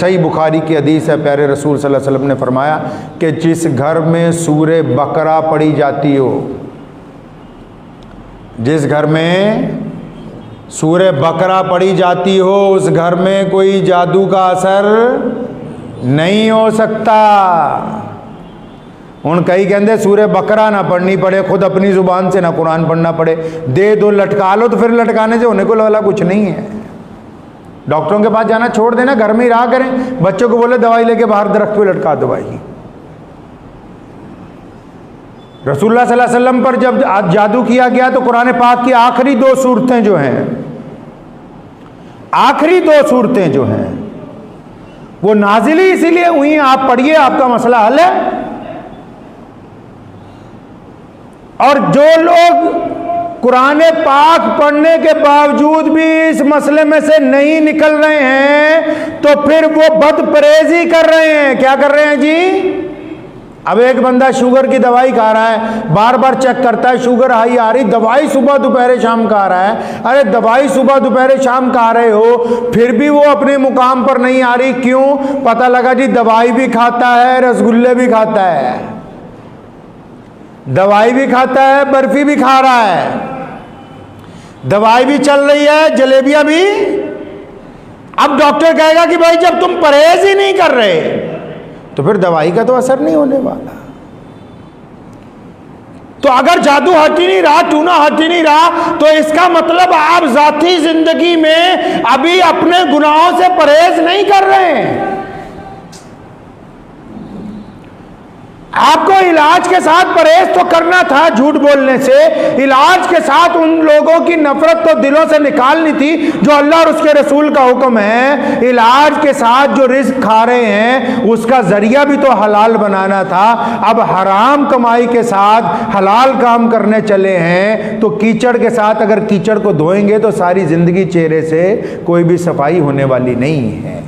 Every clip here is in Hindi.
सही बुखारी की हदीस है, प्यारे रसूल सल्लल्लाहु अलैहि वसल्लम ने फरमाया कि जिस घर में सूरे बकरा पढ़ी जाती हो, जिस घर में सूरे बकरा पढ़ी जाती हो, उस घर में कोई जादू का असर नहीं हो सकता। ਹੁਣ कई कहते सूरे बकरा ना पढ़नी पड़े, खुद अपनी ज़ुबान से ना कुरान पढ़ना पड़े, दे दो लटका लो, तो फिर लटकाने से होने को वाला कुछ नहीं है। डॉक्टरों के पास जाना छोड़ देना, घर में ही रहा करें। बच्चों को बोले दवाई लेके बाहर दरख्त पे लटका दो भाई। रसूलुल्लाह सल्लल्लाहु अलैहि वसल्लम पर जब जादू किया गया तो कुरान पाक की आखिरी 2 सूरतें जो हैं, आखिरी 2 सूरतें जो हैं वो नाजिल ही इसीलिए हुई, आप पढ़िए, आपका मसला हल है। और जो लोग कुरान पाक पढ़ने के बावजूद भी इस मसले में से नहीं निकल रहे हैं, तो फिर वो बदपरहेजी कर रहे हैं। क्या कर रहे हैं जी? अब एक बंदा शुगर की दवाई खा रहा है, बार बार चेक करता है, शुगर हाई आ रही, दवाई सुबह दोपहर शाम खा रहा है। अरे दवाई सुबह दोपहर शाम खा रहे हो, फिर भी वो अपने मुकाम पर नहीं आ रही, क्यों? पता लगा जी दवाई भी खाता है, रसगुल्ले भी खाता है, दवाई भी खाता है, बर्फी भी खा रहा है, दवाई भी चल रही है, जलेबियां भी। अब डॉक्टर कहेगा कि भाई जब तुम परहेज ही नहीं कर रहे तो फिर दवाई का तो असर नहीं होने वाला। तो अगर जादू हट ही नहीं रहा, टूना हट ही नहीं रहा, तो इसका मतलब आप जाती जिंदगी में अभी अपने गुनाहों से परहेज नहीं कर रहे हैं। आपको इलाज के साथ परहेज तो करना था, झूठ बोलने से। इलाज के साथ उन लोगों की नफरत तो दिलों से निकालनी थी जो अल्लाह और उसके रसूल का हुक्म है। इलाज के साथ जो रिस्क खा रहे हैं उसका जरिया भी तो हलाल बनाना था। अब हराम कमाई के साथ हलाल काम करने चले हैं, तो कीचड़ के साथ अगर कीचड़ को धोएंगे तो सारी जिंदगी चेहरे से कोई भी सफाई होने वाली नहीं है।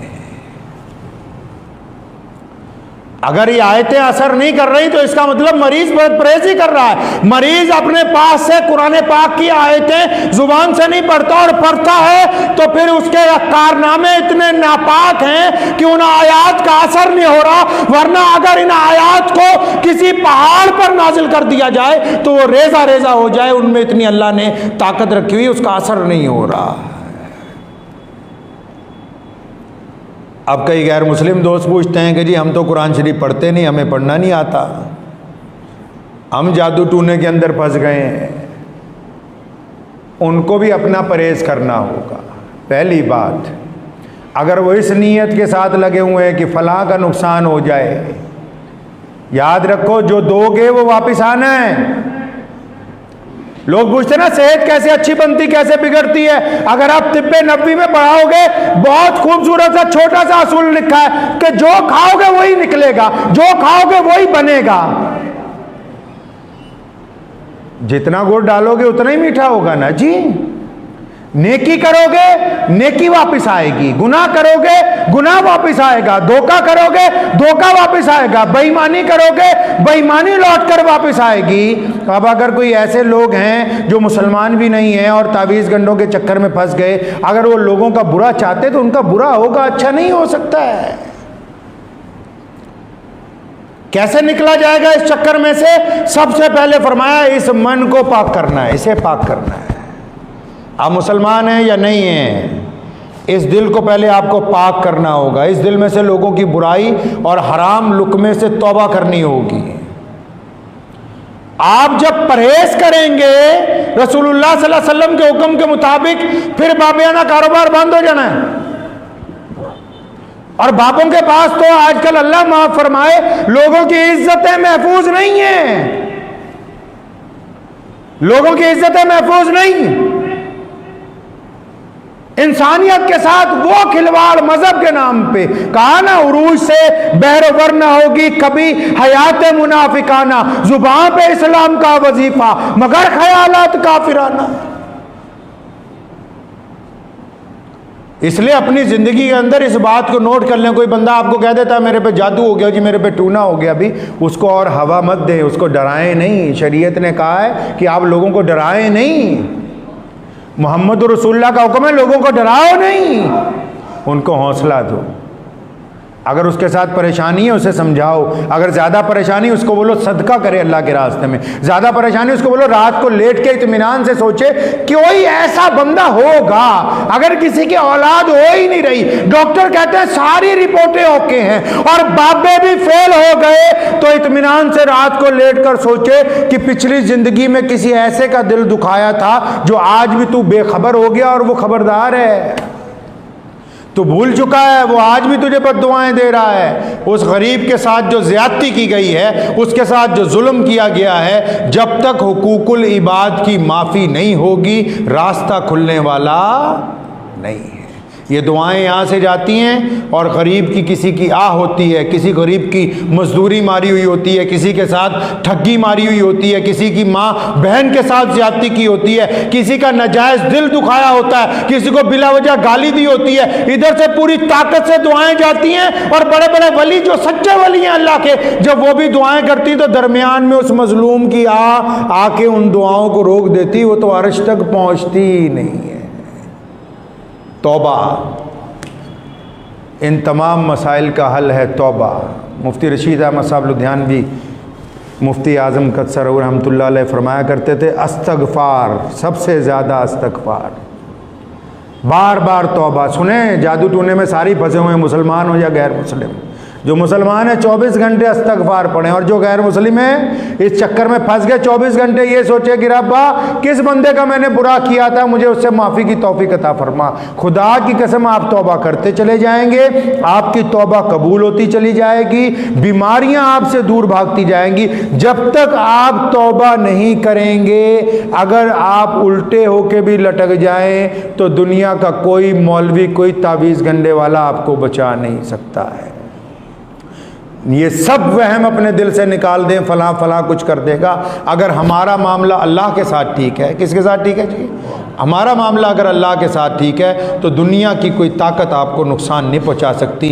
अगर ये आयतें असर नहीं कर रही तो इसका मतलब मरीज परहेज कर रहा है। मरीज अपने पास से कुरान पाक की आयतें जुबान से नहीं पढ़ता, और पढ़ता है तो फिर उसके कारनामे इतने नापाक हैं कि उन आयात का असर नहीं हो रहा। वरना अगर इन आयात को किसी पहाड़ पर नाजिल कर दिया जाए तो वो रेजा रेजा हो जाए, उनमें इतनी अल्लाह ने ताकत रखी हुई, उसका असर नहीं हो रहा। अब कई गैर मुस्लिम दोस्त पूछते हैं कि जी हम तो कुरान शरीफ पढ़ते नहीं, हमें पढ़ना नहीं आता, हम जादू टूने के अंदर फंस गए हैं। उनको भी अपना परहेज करना होगा। पहली बात, अगर वो इस नीयत के साथ लगे हुए हैं कि फलां का नुकसान हो जाए, याद रखो जो दोगे वो वापस आना है। लोग पूछते ना सेहत कैसे अच्छी बनती, कैसे बिगड़ती है। अगर आप तिब्बे नबवी में पढ़ाओगे, बहुत खूबसूरत सा छोटा सा असूल लिखा है कि जो खाओगे वही निकलेगा, जो खाओगे वही बनेगा। जितना गुड़ डालोगे उतना ही मीठा होगा ना जी। नेकी करोगे नेकी वापस आएगी, गुनाह करोगे गुनाह वापस आएगा, धोखा करोगे धोखा वापस आएगा, बेईमानी करोगे बेईमानी लौट कर वापस आएगी। अब अगर कोई ऐसे लोग हैं जो मुसलमान भी नहीं है और तावीज़ गंडों के चक्कर में फंस गए, अगर वो लोगों का बुरा चाहते तो उनका बुरा होगा, अच्छा नहीं हो सकता है। कैसे निकला जाएगा इस चक्कर में से? सबसे पहले फरमाया इस मन को पाक करना है, इसे पाक करना है। आप मुसलमान हैं या नहीं हैं, इस दिल को पहले आपको पाक करना होगा। इस दिल में से लोगों की बुराई और हराम लुकमे से तौबा करनी होगी। आप जब परहेज करेंगे रसूलुल्लाह सल्लल्लाहु अलैहि वसल्लम के हुक्म के मुताबिक, फिर बाबियाना कारोबार बंद हो जाना है। और बापों के पास तो आजकल अल्लाह माफ फरमाए लोगों की इज्जतें महफूज नहीं है, लोगों की इज्जतें महफूज नहीं। इंसानियत के साथ वो खिलवाड़ मजहब के नाम पे, कहा ना उरूज से बहरोवर न होगी कभी हयात मुनाफिकाना, जुबान पे इस्लाम का वजीफा मगर ख्यालात काफिराना। इसलिए अपनी जिंदगी के अंदर इस बात को नोट कर लें। कोई बंदा आपको कह देता है मेरे पे जादू हो गया जी, मेरे पे टूना हो गया, भी उसको और हवा मत दें, उसको डराएं नहीं। शरीयत ने कहा है कि आप लोगों को डराएं नहीं, मोहम्मद रसूलुल्लाह का हुक्म है लोगों को डराओ नहीं, उनको हौसला दो। अगर उसके साथ परेशानी है उसे समझाओ, अगर ज़्यादा परेशानी उसको बोलो सदका करे अल्लाह के रास्ते में, ज़्यादा परेशानी उसको बोलो रात को लेट के इत्मीनान से सोचे कोई ऐसा बंदा होगा। अगर किसी की औलाद हो ही नहीं रही, डॉक्टर कहते हैं सारी रिपोर्टें ओके हैं और बाबे भी फेल हो गए, तो इत्मीनान से रात को लेट कर सोचे कि पिछली जिंदगी में किसी ऐसे का दिल दुखाया था जो आज भी तू बेखबर हो गया और वो खबरदार है, तो भूल चुका है, वो आज भी तुझे पर दुआएं दे रहा है। उस गरीब के साथ जो ज्यादती की गई है, उसके साथ जो जुल्म किया गया है, जब तक हुकूकुल इबाद की माफ़ी नहीं होगी रास्ता खुलने वाला नहीं है। ये दुआएं यहाँ से जाती हैं और गरीब की किसी की आह होती है, किसी गरीब की मजदूरी मारी हुई होती है, किसी के साथ ठगी मारी हुई होती है, किसी की माँ बहन के साथ ज्यादती की होती है, किसी का नाजायज दिल दुखाया होता है, किसी को बिला वजह गाली दी होती है। इधर से पूरी ताकत से दुआएं जाती हैं और बड़े बड़े वली जो सच्चे वली हैं अल्लाह के, जब वो भी दुआएं करती तो दरमियान में उस मजलूम की आके उन दुआओं को रोक देती, वो तो अर्श तक पहुँचती ही नहीं है। तौबा, इन तमाम मसाइल का हल है तौबा। मुफ्ती रशीद अहमद साहब लुधियानवी, मुफ्ती आज़म कदसर रहमतुल्लाह अलैह फरमाया करते थे, अस्तगफार, सबसे ज़्यादा अस्तगफार, बार बार तौबा। सुने, जादू टूने में सारी फंसे हुए हैं, मुसलमान हो या गैर मुस्लिम। जो मुसलमान है 24 घंटे अस्तगफार पढ़ें, और जो गैर मुस्लिम है इस चक्कर में फंस गए 24 घंटे ये सोचे कि रब्बा किस बंदे का मैंने बुरा किया था, मुझे उससे माफ़ी की तौफीक अता फरमा। खुदा की कसम आप तौबा करते चले जाएंगे, आपकी तौबा कबूल होती चली जाएगी, बीमारियां आपसे दूर भागती जाएंगी। जब तक आप तौबा नहीं करेंगे, अगर आप उल्टे होके भी लटक जाएं तो दुनिया का कोई मौलवी, कोई तावीज़ गंडे वाला आपको बचा नहीं सकता है। ये सब वहम अपने दिल से निकाल दें, फलां फलां कुछ कर देगा। अगर हमारा मामला अल्लाह के साथ ठीक है, किसके साथ ठीक है जी? हमारा मामला अगर अल्लाह के साथ ठीक है तो दुनिया की कोई ताकत आपको नुकसान नहीं पहुंचा सकती।